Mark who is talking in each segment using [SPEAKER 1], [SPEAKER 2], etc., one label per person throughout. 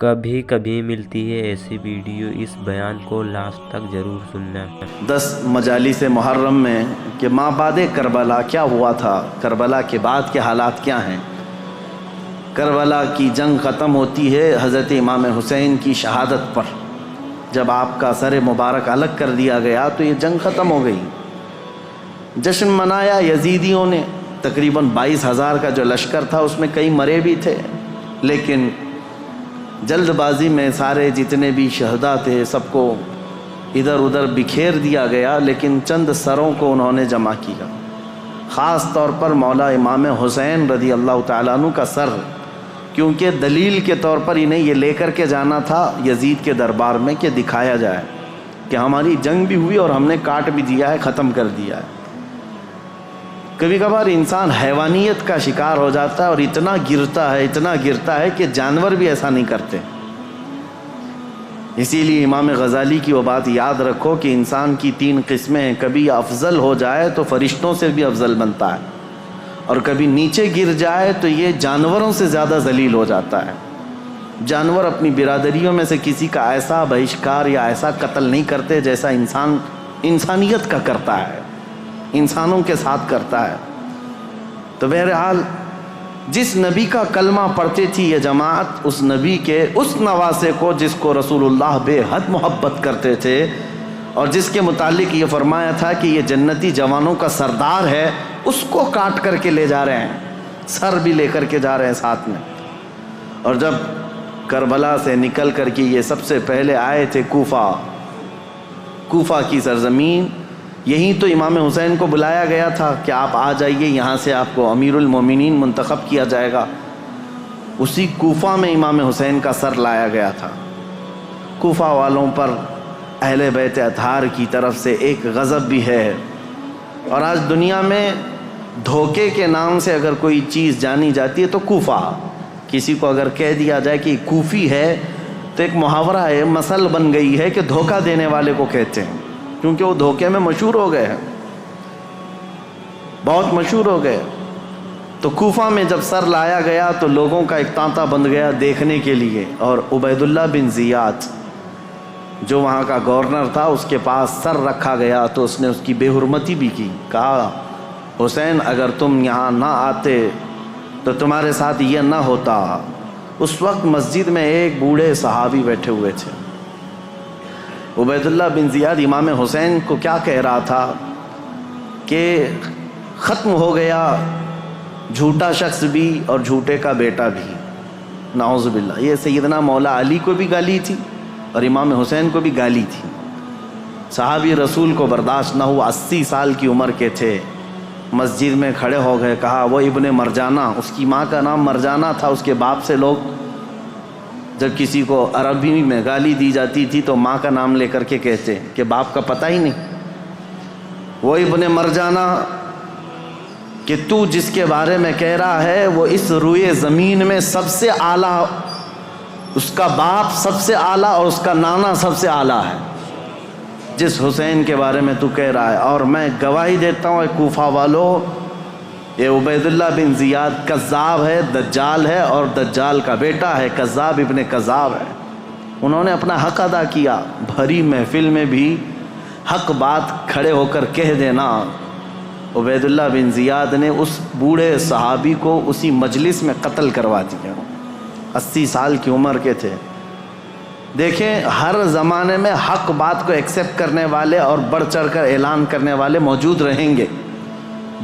[SPEAKER 1] کبھی کبھی ملتی ہے ایسی ویڈیو، اس بیان کو لاسٹ تک ضرور سننا۔
[SPEAKER 2] 10 مجالس محرم میں کہ ما بعد کربلا کیا ہوا تھا، کربلا کے بعد کے حالات کیا ہیں۔ کربلا کی جنگ ختم ہوتی ہے حضرت امام حسین کی شہادت پر۔ جب آپ کا سر مبارک الگ کر دیا گیا تو یہ جنگ ختم ہو گئی۔ جشن منایا یزیدیوں نے، تقریباً 22,000 کا جو لشکر تھا اس میں کئی مرے بھی تھے، لیکن جلد بازی میں سارے جتنے بھی شہداء تھے سب کو ادھر ادھر بکھیر دیا گیا، لیکن چند سروں کو انہوں نے جمع کیا، خاص طور پر مولا امام حسین رضی اللہ تعالیٰ عنہ کا سر، کیونکہ دلیل کے طور پر انہیں یہ لے کر کے جانا تھا یزید کے دربار میں کہ دکھایا جائے کہ ہماری جنگ بھی ہوئی اور ہم نے کاٹ بھی دیا ہے، ختم کر دیا ہے۔ کبھی کبھار انسان حیوانیت کا شکار ہو جاتا ہے اور اتنا گرتا ہے کہ جانور بھی ایسا نہیں کرتے۔ اسی لیے امام غزالی کی وہ بات یاد رکھو کہ انسان کی 3 قسمیں ہیں، کبھی افضل ہو جائے تو فرشتوں سے بھی افضل بنتا ہے، اور کبھی نیچے گر جائے تو یہ جانوروں سے زیادہ ذلیل ہو جاتا ہے۔ جانور اپنی برادریوں میں سے کسی کا ایسا بہشکار یا ایسا قتل نہیں کرتے جیسا انسان انسانیت کا کرتا ہے، انسانوں کے ساتھ کرتا ہے۔ تو بہرحال جس نبی کا کلمہ پڑھتے تھی یہ جماعت، اس نبی کے اس نواسے کو جس کو رسول اللہ بے حد محبت کرتے تھے اور جس کے متعلق یہ فرمایا تھا کہ یہ جنتی جوانوں کا سردار ہے، اس کو کاٹ کر کے لے جا رہے ہیں، سر بھی لے کر کے جا رہے ہیں ساتھ میں۔ اور جب کربلا سے نکل کر کے یہ سب سے پہلے آئے تھے کوفہ کی سرزمین، یہیں تو امام حسین کو بلایا گیا تھا کہ آپ آ جائیے، یہاں سے آپ کو امیر المومنین منتخب کیا جائے گا۔ اسی کوفہ میں امام حسین کا سر لایا گیا تھا۔ کوفہ والوں پر اہل بیت اطہار کی طرف سے ایک غضب بھی ہے، اور آج دنیا میں دھوکے کے نام سے اگر کوئی چیز جانی جاتی ہے تو کوفہ، کسی کو اگر کہہ دیا جائے کہ کوفی ہے تو ایک محاورہ ہے، مثل بن گئی ہے کہ دھوکہ دینے والے کو کہتے ہیں، کیونکہ وہ دھوکے میں مشہور ہو گئے ہیں، بہت مشہور ہو گئے۔ تو کوفہ میں جب سر لایا گیا تو لوگوں کا ایک تانتا بند گیا دیکھنے کے لیے، اور عبید اللہ بن زیاد جو وہاں کا گورنر تھا اس کے پاس سر رکھا گیا تو اس نے اس کی بے حرمتی بھی کی، کہا حسین اگر تم یہاں نہ آتے تو تمہارے ساتھ یہ نہ ہوتا۔ اس وقت مسجد میں ایک بوڑھے صحابی بیٹھے ہوئے تھے، عبید اللہ بن زیاد امام حسین کو کیا کہہ رہا تھا کہ ختم ہو گیا جھوٹا شخص بھی اور جھوٹے کا بیٹا بھی، نعوذ باللہ۔ یہ سیدنا مولا علی کو بھی گالی تھی اور امام حسین کو بھی گالی تھی۔ صحابی رسول کو برداشت نہ ہوا، 80 سال کی عمر کے تھے، مسجد میں کھڑے ہو گئے، کہا وہ ابن مرجانہ، اس کی ماں کا نام مرجانہ تھا، اس کے باپ سے لوگ جب کسی کو عربی میں گالی دی جاتی تھی تو ماں کا نام لے کر کے کہتے کہ باپ کا پتہ ہی نہیں۔ وہ ابن مرجانہ کہ تو جس کے بارے میں کہہ رہا ہے وہ اس روئے زمین میں سب سے اعلیٰ، اس کا باپ سب سے اعلیٰ اور اس کا نانا سب سے اعلیٰ ہے، جس حسین کے بارے میں تو کہہ رہا ہے۔ اور میں گواہی دیتا ہوں اے کوفہ والو، یہ عبید اللہ بن زیاد کذاب ہے، دجال ہے، اور دجال کا بیٹا ہے، کذاب ابن کذاب ہے۔ انہوں نے اپنا حق ادا کیا، بھری محفل میں بھی حق بات کھڑے ہو کر کہہ دینا۔ عبید اللہ بن زیاد نے اس بوڑھے صحابی کو اسی مجلس میں قتل کروا دیا، 80 سال کی عمر کے تھے۔ دیکھیں ہر زمانے میں حق بات کو ایکسیپٹ کرنے والے اور بڑھ چڑھ کر اعلان کرنے والے موجود رہیں گے،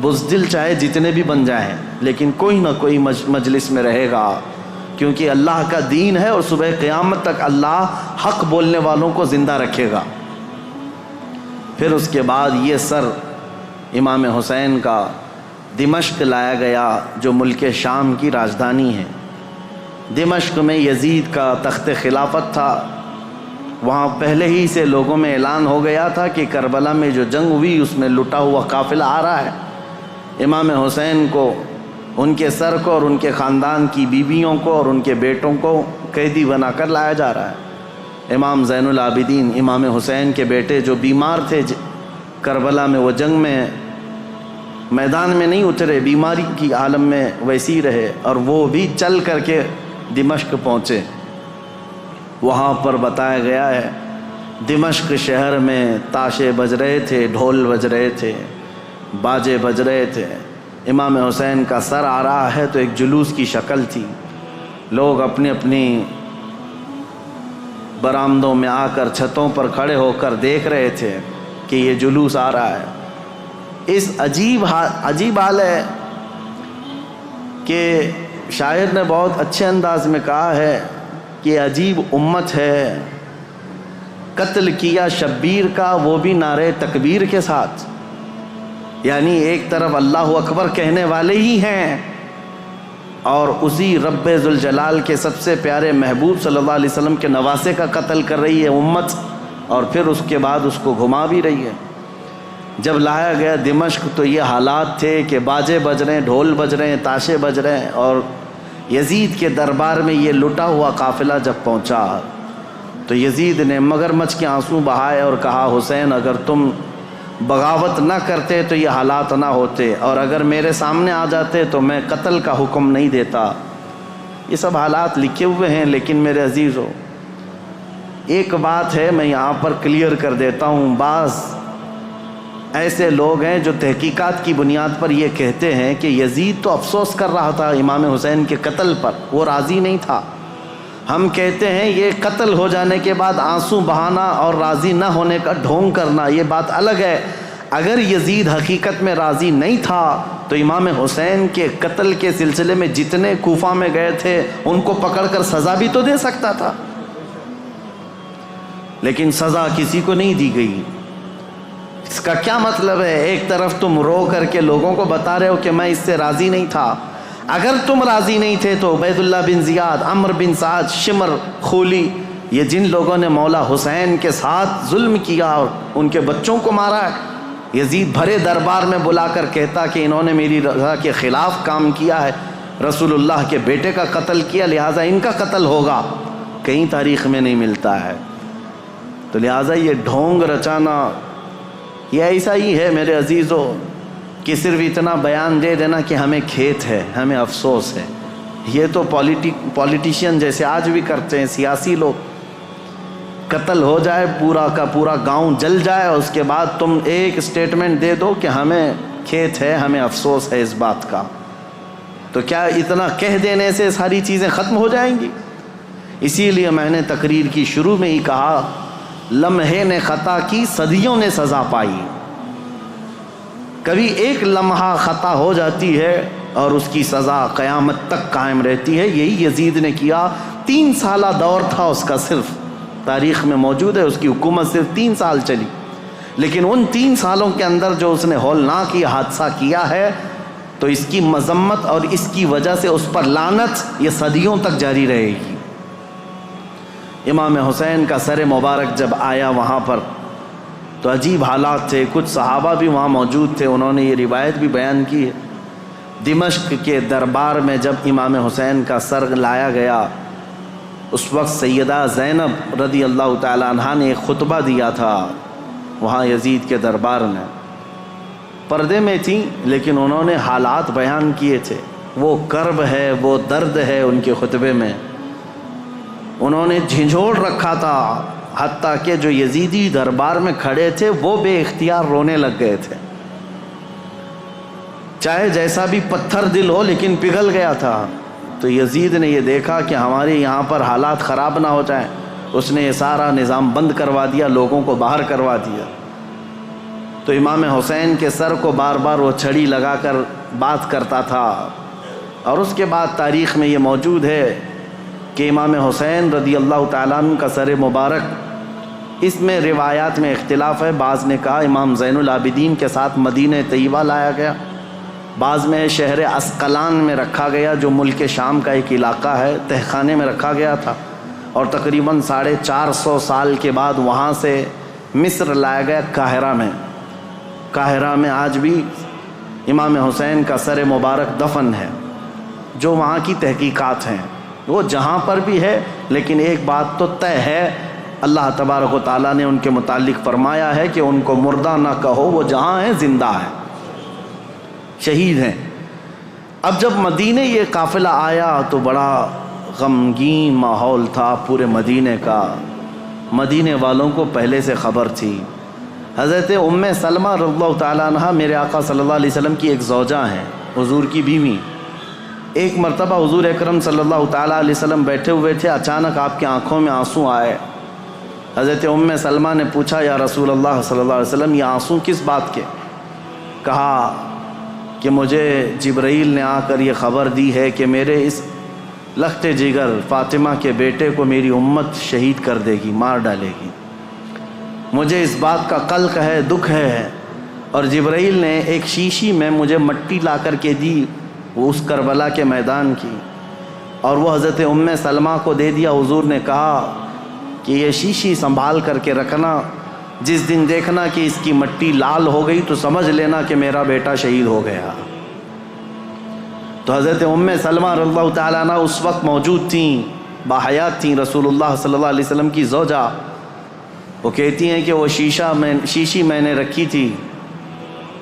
[SPEAKER 2] بزدل چاہے جتنے بھی بن جائیں، لیکن کوئی نہ کوئی مجلس میں رہے گا، کیونکہ اللہ کا دین ہے اور صبح قیامت تک اللہ حق بولنے والوں کو زندہ رکھے گا۔ پھر اس کے بعد یہ سر امام حسین کا دمشق لایا گیا جو ملک شام کی راجدھانی ہے۔ دمشق میں یزید کا تخت خلافت تھا، وہاں پہلے ہی سے لوگوں میں اعلان ہو گیا تھا کہ کربلا میں جو جنگ ہوئی اس میں لٹا ہوا قافلہ آ رہا ہے، امام حسین کو، ان کے سر کو اور ان کے خاندان کی بیویوں کو اور ان کے بیٹوں کو قیدی بنا کر لایا جا رہا ہے۔ امام زین العابدین امام حسین کے بیٹے جو بیمار تھے کربلا میں، وہ جنگ میں میدان میں نہیں اترے، بیماری کی عالم میں ویسی رہے، اور وہ بھی چل کر کے دمشق پہنچے۔ وہاں پر بتایا گیا ہے دمشق شہر میں تاشے بج رہے تھے، ڈھول بج رہے تھے، باجے بج رہے تھے، امام حسین کا سر آ رہا ہے تو ایک جلوس کی شکل تھی، لوگ اپنی اپنی برآمدوں میں آ کر چھتوں پر کھڑے ہو کر دیکھ رہے تھے کہ یہ جلوس آ رہا ہے۔ اس عجیب حال ہے کہ شاعر نے بہت اچھے انداز میں کہا ہے کہ عجیب امت ہے، قتل کیا شبیر کا وہ بھی نعرے تکبیر کے ساتھ، یعنی ایک طرف اللہ اکبر کہنے والے ہی ہیں اور اسی رب ذوالجلال کے سب سے پیارے محبوب صلی اللہ علیہ وسلم کے نواسے کا قتل کر رہی ہے امت، اور پھر اس کے بعد اس کو گھما بھی رہی ہے۔ جب لایا گیا دمشق تو یہ حالات تھے کہ باجے بج رہے ہیں، ڈھول بج رہے ہیں، تاشے بج رہے ہیں، اور یزید کے دربار میں یہ لٹا ہوا قافلہ جب پہنچا تو یزید نے مگرمچھ کے آنسو بہائے اور کہا حسین اگر تم بغاوت نہ کرتے تو یہ حالات نہ ہوتے، اور اگر میرے سامنے آ جاتے تو میں قتل کا حکم نہیں دیتا۔ یہ سب حالات لکھے ہوئے ہیں، لیکن میرے عزیزو ایک بات ہے میں یہاں پر کلیئر کر دیتا ہوں۔ بعض ایسے لوگ ہیں جو تحقیقات کی بنیاد پر یہ کہتے ہیں کہ یزید تو افسوس کر رہا تھا امام حسین کے قتل پر، وہ راضی نہیں تھا۔ ہم کہتے ہیں یہ قتل ہو جانے کے بعد آنسو بہانا اور راضی نہ ہونے کا ڈھونگ کرنا یہ بات الگ ہے۔ اگر یزید حقیقت میں راضی نہیں تھا تو امام حسین کے قتل کے سلسلے میں جتنے کوفہ میں گئے تھے ان کو پکڑ کر سزا بھی تو دے سکتا تھا، لیکن سزا کسی کو نہیں دی گئی۔ اس کا کیا مطلب ہے؟ ایک طرف تم رو کر کے لوگوں کو بتا رہے ہو کہ میں اس سے راضی نہیں تھا، اگر تم راضی نہیں تھے تو عبید اللہ بن زیاد، عمر بن سعد، شمر، خولی، یہ جن لوگوں نے مولا حسین کے ساتھ ظلم کیا اور ان کے بچوں کو مارا ہے، یزید بھرے دربار میں بلا کر کہتا کہ انہوں نے میری رضا کے خلاف کام کیا ہے، رسول اللہ کے بیٹے کا قتل کیا، لہٰذا ان کا قتل ہوگا، کہیں تاریخ میں نہیں ملتا ہے۔ تو لہٰذا یہ ڈھونگ رچانا یہ ایسا ہی ہے میرے عزیزو کہ صرف اتنا بیان دے دینا کہ ہمیں کھیت ہے، ہمیں افسوس ہے، یہ تو پولیٹیشین جیسے آج بھی کرتے ہیں، سیاسی لوگ، قتل ہو جائے پورا کا پورا گاؤں جل جائے اور اس کے بعد تم ایک اسٹیٹمنٹ دے دو کہ ہمیں کھیت ہے، ہمیں افسوس ہے اس بات کا، تو کیا اتنا کہہ دینے سے ساری چیزیں ختم ہو جائیں گی؟ اسی لیے میں نے تقریر کی شروع میں ہی کہا لمحے نے خطا کی صدیوں نے سزا پائی۔ کبھی ایک لمحہ خطا ہو جاتی ہے اور اس کی سزا قیامت تک قائم رہتی ہے۔ یہی یزید نے کیا، 3 سالہ دور تھا اس کا، صرف تاریخ میں موجود ہے اس کی حکومت صرف 3 سال چلی، لیکن ان 3 سالوں کے اندر جو اس نے ہولناک یہ حادثہ کیا ہے تو اس کی مذمت اور اس کی وجہ سے اس پر لعنت یہ صدیوں تک جاری رہے گی۔ امام حسین کا سر مبارک جب آیا وہاں پر تو عجیب حالات تھے، کچھ صحابہ بھی وہاں موجود تھے، انہوں نے یہ روایت بھی بیان کی ہے۔ دمشق کے دربار میں جب امام حسین کا سر لایا گیا اس وقت سیدہ زینب رضی اللہ تعالی عنہا نے ایک خطبہ دیا تھا وہاں یزید کے دربار میں، پردے میں تھیں لیکن انہوں نے حالات بیان کیے تھے، وہ کرب ہے، وہ درد ہے ان کے خطبے میں، انہوں نے جھنجھوڑ رکھا تھا، حتیٰ کہ جو یزیدی دربار میں کھڑے تھے وہ بے اختیار رونے لگ گئے تھے، چاہے جیسا بھی پتھر دل ہو لیکن پگھل گیا تھا۔ تو یزید نے یہ دیکھا کہ ہمارے یہاں پر حالات خراب نہ ہو جائیں، اس نے یہ سارا نظام بند کروا دیا، لوگوں کو باہر کروا دیا۔ تو امام حسین کے سر کو بار بار وہ چھڑی لگا کر بات کرتا تھا، اور اس کے بعد تاریخ میں یہ موجود ہے کہ امام حسین رضی اللہ تعالیٰ عنہ کا سر مبارک، اس میں روایات میں اختلاف ہے، بعض نے کہا امام زین العابدین کے ساتھ مدینہ طیبہ لایا گیا، بعض میں شہر اسقلان میں رکھا گیا جو ملک شام کا ایک علاقہ ہے، تہخانے میں رکھا گیا تھا، اور تقریباً 450 سال کے بعد وہاں سے مصر لایا گیا قاہرہ میں۔ قاہرہ میں آج بھی امام حسین کا سر مبارک دفن ہے، جو وہاں کی تحقیقات ہیں وہ جہاں پر بھی ہے، لیکن ایک بات تو طے ہے، اللہ تبارک و تعالیٰ نے ان کے متعلق فرمایا ہے کہ ان کو مردہ نہ کہو، وہ جہاں ہیں زندہ ہیں، شہید ہیں۔ اب جب مدینے یہ قافلہ آیا تو بڑا غمگین ماحول تھا پورے مدینے کا، مدینے والوں کو پہلے سے خبر تھی۔ حضرت ام سلمہ رضی اللہ تعالیٰ عنہ میرے آقا صلی اللہ علیہ وسلم کی ایک زوجہ ہیں، حضور کی بیوی۔ ایک مرتبہ حضور اکرم صلی اللہ تعالیٰ علیہ وسلم بیٹھے ہوئے تھے، اچانک آپ کی آنکھوں میں آنسو آئے۔ حضرت ام سلمہ نے پوچھا یا رسول اللہ صلی اللہ علیہ وسلم یہ آنسو کس بات کے؟ کہا کہ مجھے جبرائیل نے آ کر یہ خبر دی ہے کہ میرے اس لخت جگر فاطمہ کے بیٹے کو میری امت شہید کر دے گی، مار ڈالے گی۔ مجھے اس بات کا قلق ہے، دکھ ہے، اور جبرائیل نے ایک شیشی میں مجھے مٹی لا کر کے دی، وہ اس کربلا کے میدان کی، اور وہ حضرت ام سلمہ کو دے دیا۔ حضور نے کہا کہ یہ شیشی سنبھال کر کے رکھنا، جس دن دیکھنا کہ اس کی مٹی لال ہو گئی تو سمجھ لینا کہ میرا بیٹا شہید ہو گیا۔ تو حضرت ام سلمہ رضی اللہ تعالیٰ عنہ اس وقت موجود تھیں، باحیات تھیں، رسول اللہ صلی اللہ علیہ وسلم کی زوجہ۔ وہ کہتی ہیں کہ وہ شیشی میں نے رکھی تھی،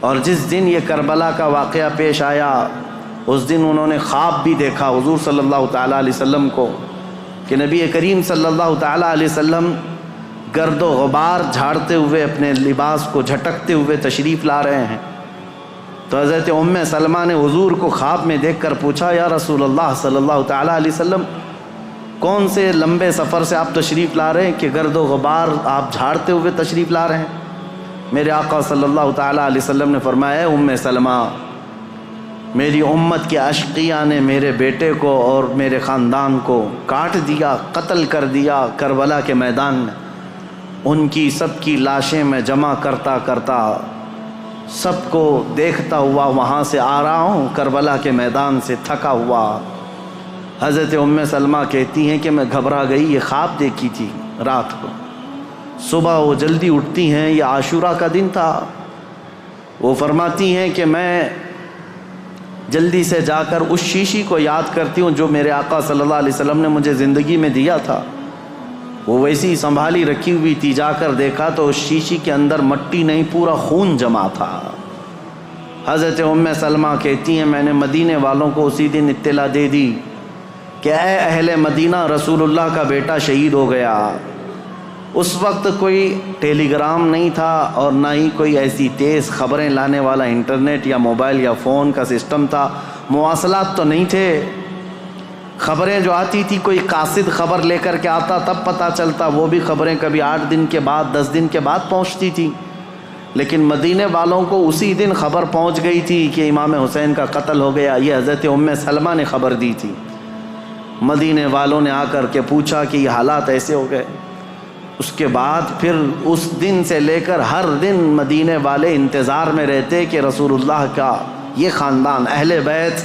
[SPEAKER 2] اور جس دن یہ کربلا کا واقعہ پیش آیا اس دن انہوں نے خواب بھی دیکھا حضور صلی اللہ تعالیٰ علیہ وسلم کو، کہ نبی کریم صلی اللہ تعالیٰ علیہ وسلم گرد و غبار جھاڑتے ہوئے اپنے لباس کو جھٹکتے ہوئے تشریف لا رہے ہیں۔ تو حضرت ام سلمہ نے حضور کو خواب میں دیکھ کر پوچھا یا رسول اللہ صلی اللہ تعالیٰ علیہ وسلم کون سے لمبے سفر سے آپ تشریف لا رہے ہیں کہ گرد و غبار آپ جھاڑتے ہوئے تشریف لا رہے ہیں؟ میرے آقا صلی اللہ تعالیٰ علیہ وسلم نے فرمایا ام سلمہ، میری امت کے اشقیاء نے میرے بیٹے کو اور میرے خاندان کو کاٹ دیا، قتل کر دیا کربلا کے میدان میں۔ ان کی سب کی لاشیں میں جمع کرتا کرتا سب کو دیکھتا ہوا وہاں سے آ رہا ہوں، کربلا کے میدان سے تھکا ہوا۔ حضرت ام سلمہ کہتی ہیں کہ میں گھبرا گئی، یہ خواب دیکھی تھی رات کو، صبح وہ جلدی اٹھتی ہیں، یہ عاشورہ کا دن تھا، وہ فرماتی ہیں کہ میں جلدی سے جا کر اس شیشی کو یاد کرتی ہوں جو میرے آقا صلی اللہ علیہ وسلم نے مجھے زندگی میں دیا تھا، وہ ویسی ہی سنبھالی رکھی ہوئی تھی۔ جا کر دیکھا تو اس شیشی کے اندر مٹی نہیں، پورا خون جمع تھا۔ حضرت ام سلمہ کہتی ہیں میں نے مدینے والوں کو اسی دن اطلاع دے دی کہ اے اہل مدینہ، رسول اللہ کا بیٹا شہید ہو گیا۔ اس وقت کوئی ٹیلی گرام نہیں تھا اور نہ ہی کوئی ایسی تیز خبریں لانے والا انٹرنیٹ یا موبائل یا فون کا سسٹم تھا، مواصلات تو نہیں تھے۔ خبریں جو آتی تھی کوئی قاصد خبر لے کر کے آتا تب پتہ چلتا، وہ بھی خبریں کبھی 8 دن کے بعد 10 دن کے بعد پہنچتی تھی، لیکن مدینے والوں کو اسی دن خبر پہنچ گئی تھی کہ امام حسین کا قتل ہو گیا۔ یہ حضرت ام سلمہ نے خبر دی تھی۔ مدینے والوں نے آ کر کے پوچھا کہ یہ حالات ایسے ہو گئے۔ اس کے بعد پھر اس دن سے لے کر ہر دن مدینے والے انتظار میں رہتے کہ رسول اللہ کا یہ خاندان اہل بیت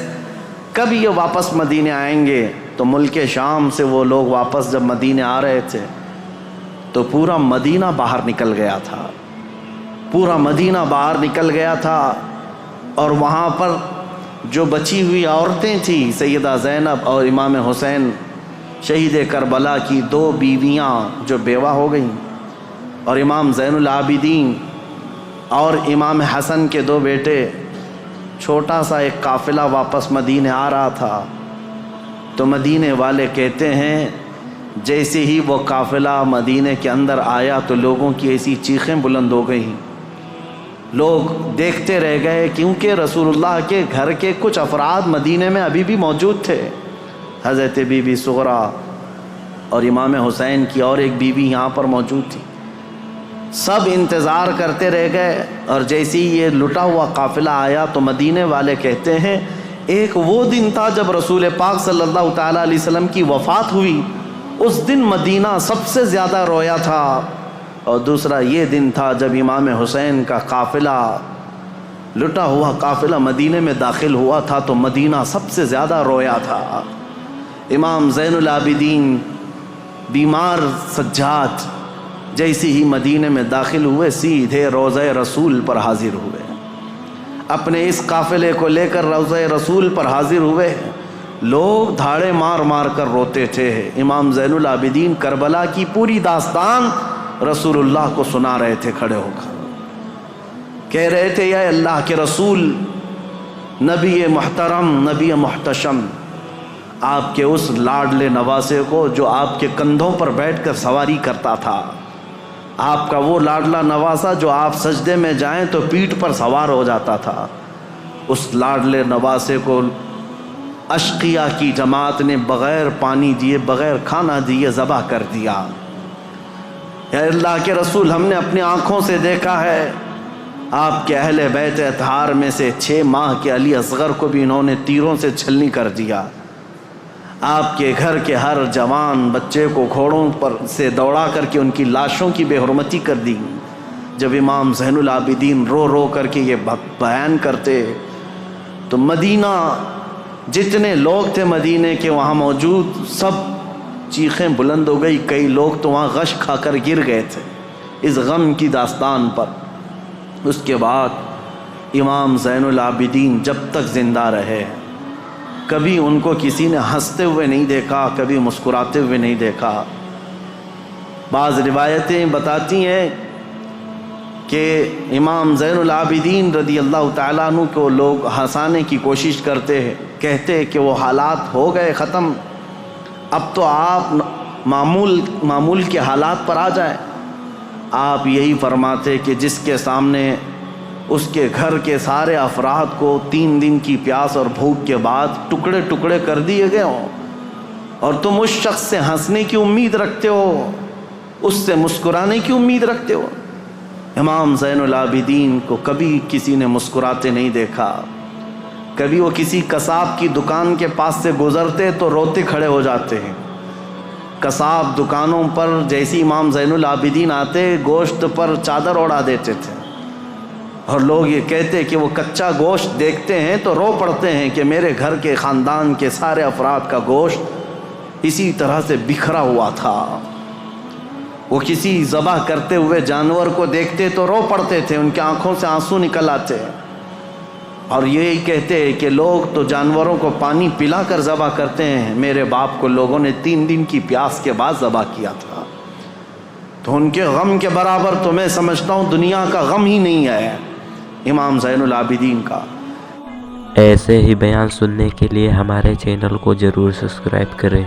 [SPEAKER 2] کب یہ واپس مدینے آئیں گے۔ تو ملک شام سے وہ لوگ واپس جب مدینے آ رہے تھے تو پورا مدینہ باہر نکل گیا تھا، پورا مدینہ باہر نکل گیا تھا، اور وہاں پر جو بچی ہوئی عورتیں تھیں سیدہ زینب اور امام حسین شہید کربلا کی 2 بیویاں جو بیوہ ہو گئیں، اور امام زین العابدین اور امام حسن کے 2 بیٹے، چھوٹا سا ایک قافلہ واپس مدینے آ رہا تھا۔ تو مدینے والے کہتے ہیں جیسے ہی وہ قافلہ مدینے کے اندر آیا تو لوگوں کی ایسی چیخیں بلند ہو گئیں، لوگ دیکھتے رہ گئے، کیونکہ رسول اللہ کے گھر کے کچھ افراد مدینے میں ابھی بھی موجود تھے۔ حضرت بی بی صغرا اور امام حسین کی اور ایک بیوی یہاں پر موجود تھی۔ سب انتظار کرتے رہ گئے، اور جیسے ہی یہ لٹا ہوا قافلہ آیا تو مدینے والے کہتے ہیں ایک وہ دن تھا جب رسول پاک صلی اللہ تعالیٰ علیہ وسلم کی وفات ہوئی، اس دن مدینہ سب سے زیادہ رویا تھا، اور دوسرا یہ دن تھا جب امام حسین کا قافلہ، لٹا ہوا قافلہ مدینے میں داخل ہوا تھا تو مدینہ سب سے زیادہ رویا تھا۔ امام زین العابدین بیمار سجاد جیسے ہی مدینے میں داخل ہوئے سیدھے روضہ رسول پر حاضر ہوئے، اپنے اس قافلے کو لے کر روضہ رسول پر حاضر ہوئے۔ لوگ دھاڑے مار مار کر روتے تھے۔ امام زین العابدین کربلا کی پوری داستان رسول اللہ کو سنا رہے تھے کھڑے ہو کر، کہہ رہے تھے یا اللہ کے رسول، نبی محترم، نبی محتشم، آپ کے اس لاڈلے نواسے کو جو آپ کے کندھوں پر بیٹھ کر سواری کرتا تھا، آپ کا وہ لاڈلا نواسا جو آپ سجدے میں جائیں تو پیٹھ پر سوار ہو جاتا تھا، اس لاڈلے نواسے کو اشقیاء کی جماعت نے بغیر پانی دیے، بغیر کھانا دیے ذبح کر دیا۔ اے اللہ کے رسول، ہم نے اپنی آنکھوں سے دیکھا ہے آپ کے اہل بیت اطہار میں سے 6 ماہ کے علی اصغر کو بھی انہوں نے تیروں سے چھلنی کر دیا۔ آپ کے گھر کے ہر جوان بچے کو گھوڑوں پر سے دوڑا کر کے ان کی لاشوں کی بے حرمتی کر دی۔ جب امام زین العابدین رو رو کر کے یہ بیان کرتے تو مدینہ، جتنے لوگ تھے مدینے کے وہاں موجود، سب چیخیں بلند ہو گئی۔ کئی لوگ تو وہاں غش کھا کر گر گئے تھے اس غم کی داستان پر۔ اس کے بعد امام زین العابدین جب تک زندہ رہے، کبھی ان کو کسی نے ہنستے ہوئے نہیں دیکھا، کبھی مسکراتے ہوئے نہیں دیکھا۔ بعض روایتیں بتاتی ہیں کہ امام زین العابدین رضی اللہ تعالیٰ عنہ کو لوگ ہنسانے کی کوشش کرتے ہیں، کہتے کہ وہ حالات ہو گئے ختم، اب تو آپ معمول کے حالات پر آ جائیں۔ آپ یہی فرماتے کہ جس کے سامنے اس کے گھر کے سارے افراد کو 3 دن کی پیاس اور بھوک کے بعد ٹکڑے ٹکڑے کر دیے گئے ہوں، اور تم اس شخص سے ہنسنے کی امید رکھتے ہو، اس سے مسکرانے کی امید رکھتے ہو۔ امام زین العابدین کو کبھی کسی نے مسکراتے نہیں دیکھا۔ کبھی وہ کسی قصاب کی دکان کے پاس سے گزرتے تو روتے کھڑے ہو جاتے ہیں۔ قصاب دکانوں پر جیسی امام زین العابدین آتے، گوشت پر چادر اڑا دیتے تھے، اور لوگ یہ کہتے کہ وہ کچا گوشت دیکھتے ہیں تو رو پڑتے ہیں کہ میرے گھر کے خاندان کے سارے افراد کا گوشت اسی طرح سے بکھرا ہوا تھا۔ وہ کسی ذبح کرتے ہوئے جانور کو دیکھتے تو رو پڑتے تھے، ان کی آنکھوں سے آنسو نکل آتے، اور یہی کہتے کہ لوگ تو جانوروں کو پانی پلا کر ذبح کرتے ہیں، میرے باپ کو لوگوں نے 3 دن کی پیاس کے بعد ذبح کیا تھا۔ تو ان کے غم کے برابر تو میں سمجھتا ہوں دنیا کا غم ہی نہیں ہے امام زین العابدین کا۔
[SPEAKER 1] ایسے ہی بیان سننے کے لیے ہمارے چینل کو ضرور سبسکرائب کریں۔